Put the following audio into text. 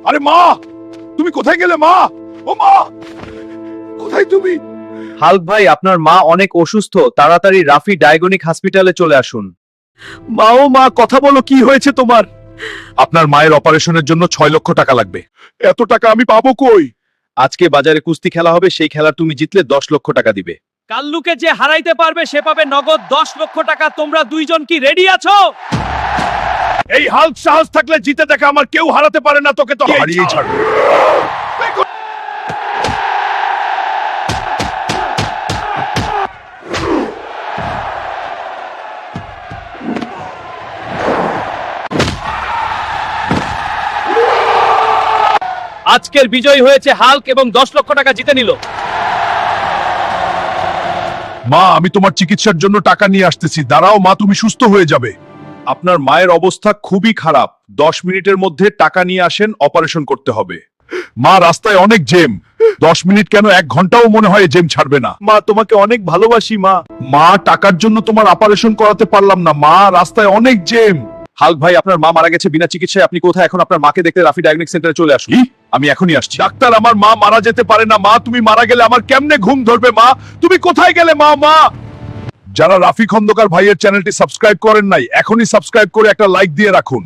আরে মা, তুমি কোথায় গেলে মা? ও মা, কোথায় তুমি? হাল্ক ভাই, আপনার মা অনেক অসুস্থ, তাড়াতাড়ি রাফি ডায়াগনিক হসপিটালে চলে আসুন। মা, ও মা, কথা বলো, কি হয়েছে তোমার? আপনার মায়ের অপারেশনের জন্য 6 লক্ষ টাকা লাগবে। এত টাকা আমি পাবো কই? আজকে বাজারে কুস্তি খেলা হবে, সেই খেলা তুমি জিতলে 10 লক্ষ টাকা দিবে। কাল্লুকে যে হারাইতে পারবে সে পাবে নগদ 10 লক্ষ টাকা। তোমরা দুইজন কি রেডি আছো? এই হাল্ক সাহস থাকলে জিতে দেখা, আমার কেউ হারাতে পারে না, তোকে তো হারিয়েই ছাড়বো। আজকের বিজয়ী হয়েছে হাল্ক এবং 10 লক্ষ টাকা জিতে নিল। মা, আমি তোমার চিকিৎসার জন্য টাকা নিয়ে আসতেছি, দাঁড়াও মা, তুমি সুস্থ হয়ে যাবে। আপনার মায়ের অবস্থা খুবই খারাপ, 10 মিনিটের মধ্যে টাকা নিয়ে আসেন, অপারেশন করতে হবে। মা, রাস্তায় অনেক জ্যাম, 10 মিনিট কেন 1 ঘন্টাও মনে হয় জ্যাম ছাড়বে না। মা, তোমাকে অনেক ভালোবাসি মা। মা, টাকার জন্য তোমার অপারেশন করাতে পারলাম না মা, রাস্তায় অনেক জ্যাম। হাল্ক ভাই, আপনার মা মারা গেছে বিনা চিকিৎসায়, আপনি কোথায়? এখন আপনার মাকে দেখতে রাফি ডায়াগনিক সেন্টারে চলে আসুন। আমি এখনই আসছি। ডাক্তার, আমার মা মারা যেতে পারে না মা, তুমি মারা গেলে আমার কেমনে ঘুম ধরবে মা? তুমি কোথায় গেলে মা? মা, যারা রাফি খন্দকার ভাইয়ের চ্যানেলটি সাবস্ক্রাইব করেন নাই, এখনই সাবস্ক্রাইব করে একটা লাইক দিয়ে রাখুন।